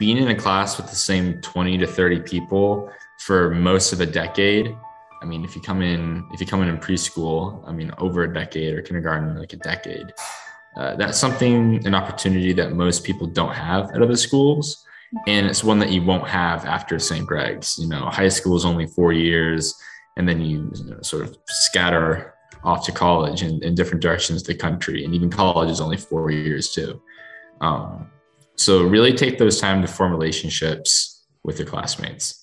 being in a class with the same 20 to 30 people for most of a decade. I mean, if you come in in preschool, I mean, over a decade, or kindergarten, like a decade, that's something, an opportunity that most people don't have at other schools. And it's one that you won't have after St. Greg's. You know, high school is only 4 years, and then you sort of scatter off to college in different directions of the country. And even college is only 4 years too. So really take those time to form relationships with your classmates.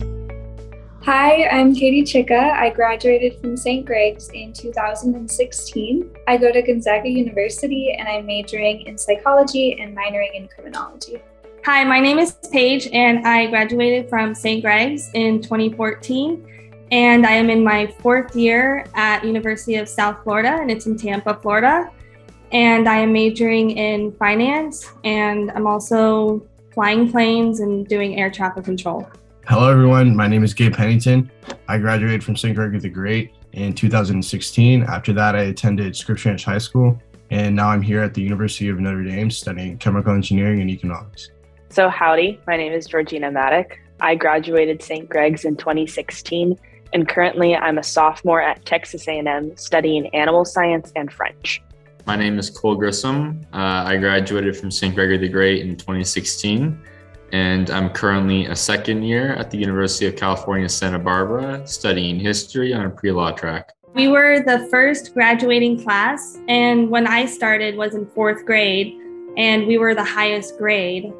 Hi, I'm Katie Chica. I graduated from St. Greg's in 2016. I go to Gonzaga University and I'm majoring in psychology and minoring in criminology. Hi, my name is Paige and I graduated from St. Greg's in 2014. And I am in my 4th year at University of South Florida, and it's in Tampa, Florida. And I am majoring in finance, and I'm also flying planes and doing air traffic control. Hello, everyone. My name is Gabe Pennington. I graduated from St. Gregory the Great in 2016. After that, I attended Scripps Ranch High School, and now I'm here at the University of Notre Dame studying chemical engineering and economics. So howdy, my name is Georgina Maddock. I graduated St. Greg's in 2016, and currently I'm a sophomore at Texas A&M studying animal science and French. My name is Cole Grissom. I graduated from St. Gregory the Great in 2016, and I'm currently a 2nd year at the University of California, Santa Barbara, studying history on a pre-law track. We were the first graduating class, and when I started was in 4th grade, and we were the highest grade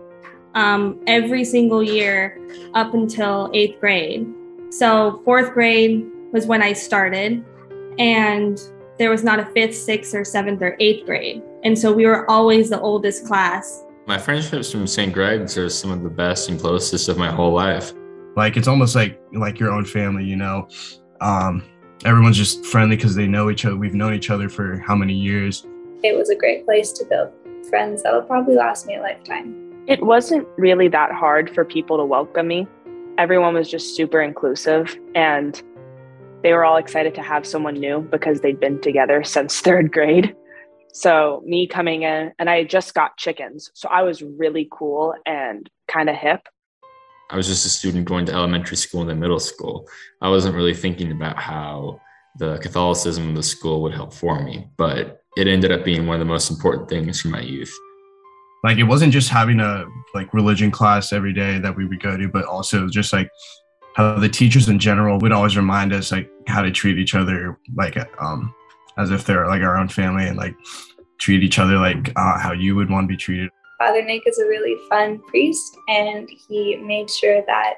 every single year up until 8th grade. So 4th grade was when I started, and there was not a 5th, 6th, or 7th, or 8th grade. And so we were always the oldest class. My friendships from St. Greg's are some of the best and closest of my whole life. Like, it's almost like your own family, you know. Everyone's just friendly because they know each other. We've known each other for how many years? It was a great place to build friends that will probably last me a lifetime. It wasn't really that hard for people to welcome me. Everyone was just super inclusive, and they were all excited to have someone new because they'd been together since 3rd grade. So me coming in, and I had just got chickens, so I was really cool and kind of hip. I was just a student going to elementary school and then middle school. I wasn't really thinking about how the Catholicism of the school would help form me, but it ended up being one of the most important things for my youth. Like, it wasn't just having a religion class every day that we would go to, but also just like how the teachers in general would always remind us like how to treat each other as if they're like our own family, and like treat each other like how you would want to be treated. Father Nick is a really fun priest, and he made sure that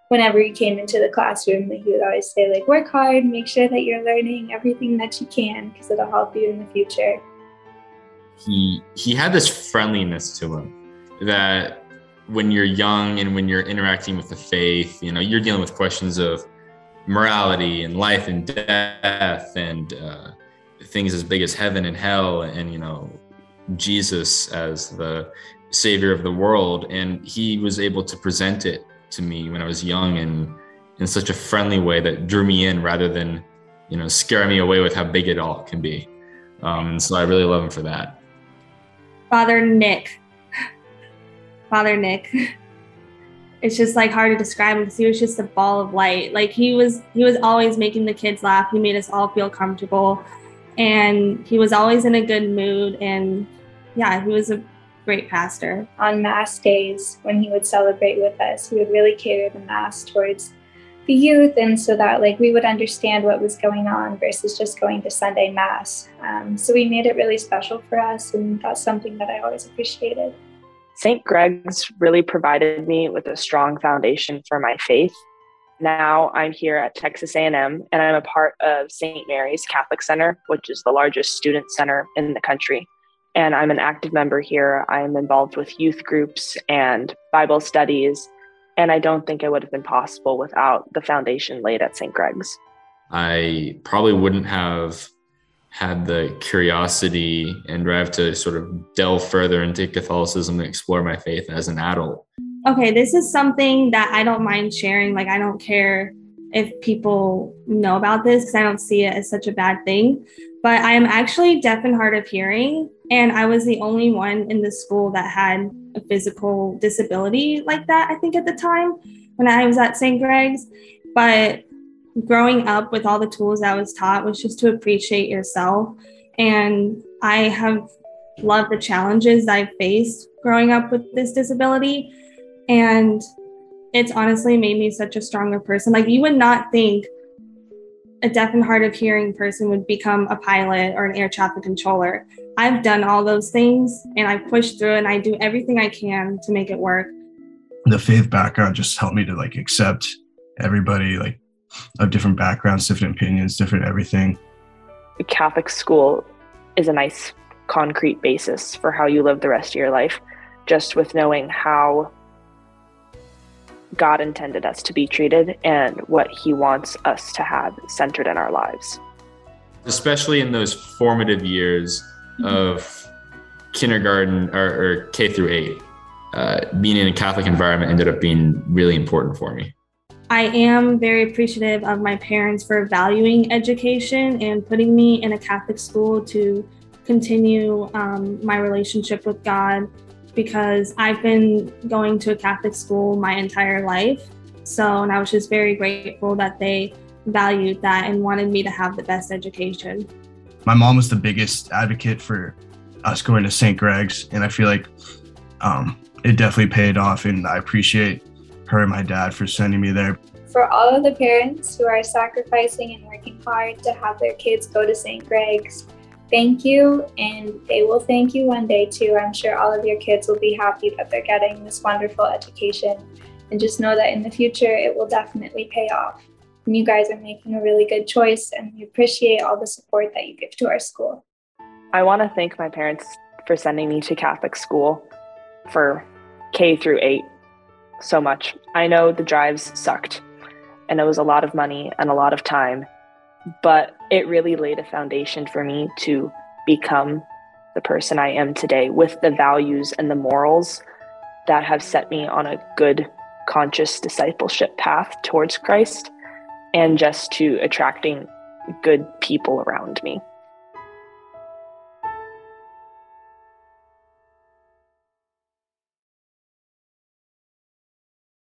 whenever he came into the classroom, he would always say, like, work hard, make sure that you're learning everything that you can because it'll help you in the future. He had this friendliness to him that when you're young and when you're interacting with the faith, you know, you're dealing with questions of morality and life and death and things as big as heaven and hell, and, you know, Jesus as the savior of the world. And he was able to present it to me when I was young and in such a friendly way that drew me in rather than, you know, scare me away with how big it all can be. And so I really love him for that. Father Nick. It's just like hard to describe him because he was just a ball of light. Like, he was always making the kids laugh. He made us all feel comfortable, and he was always in a good mood. And yeah, he was a great pastor. On Mass days, when he would celebrate with us, he would really cater the Mass towards the youth, and so that like we would understand what was going on versus just going to Sunday Mass. So we made it really special for us, and that's something that I always appreciated. St. Greg's really provided me with a strong foundation for my faith. Now I'm here at Texas A&M, and I'm a part of St. Mary's Catholic Center, which is the largest student center in the country. And I'm an active member here. I'm involved with youth groups and Bible studies, and I don't think it would have been possible without the foundation laid at St. Greg's. I probably wouldn't have had the curiosity and drive to sort of delve further into Catholicism and explore my faith as an adult. Okay, this is something that I don't mind sharing. Like, I don't care if people know about this because I don't see it as such a bad thing. But I am actually deaf and hard of hearing, and I was the only one in the school that had a physical disability like that, I think, at the time when I was at St. Greg's. But growing up with all the tools I was taught was just to appreciate yourself. And I have loved the challenges I've faced growing up with this disability. And it's honestly made me such a stronger person. Like, you would not think a deaf and hard of hearing person would become a pilot or an air traffic controller. I've done all those things and I push through and I do everything I can to make it work. The faith background just helped me to like accept everybody, like of different backgrounds, different opinions, different everything. The Catholic school is a nice concrete basis for how you live the rest of your life, just with knowing how God intended us to be treated and what he wants us to have centered in our lives. Especially in those formative years of kindergarten or K through 8, being in a Catholic environment ended up being really important for me. I am very appreciative of my parents for valuing education and putting me in a Catholic school to continue my relationship with God, because I've been going to a Catholic school my entire life. And I was just very grateful that they valued that and wanted me to have the best education. My mom was the biggest advocate for us going to St. Greg's, and I feel like it definitely paid off, and I appreciate her and my dad for sending me there. For all of the parents who are sacrificing and working hard to have their kids go to St. Greg's, thank you, and they will thank you one day too. I'm sure all of your kids will be happy that they're getting this wonderful education, and just know that in the future it will definitely pay off. And you guys are making a really good choice, and we appreciate all the support that you give to our school. I want to thank my parents for sending me to Catholic school for K through 8 so much. I know the drives sucked, and it was a lot of money and a lot of time, but it really laid a foundation for me to become the person I am today, with the values and the morals that have set me on a good, conscious discipleship path towards Christ, and just to attracting good people around me.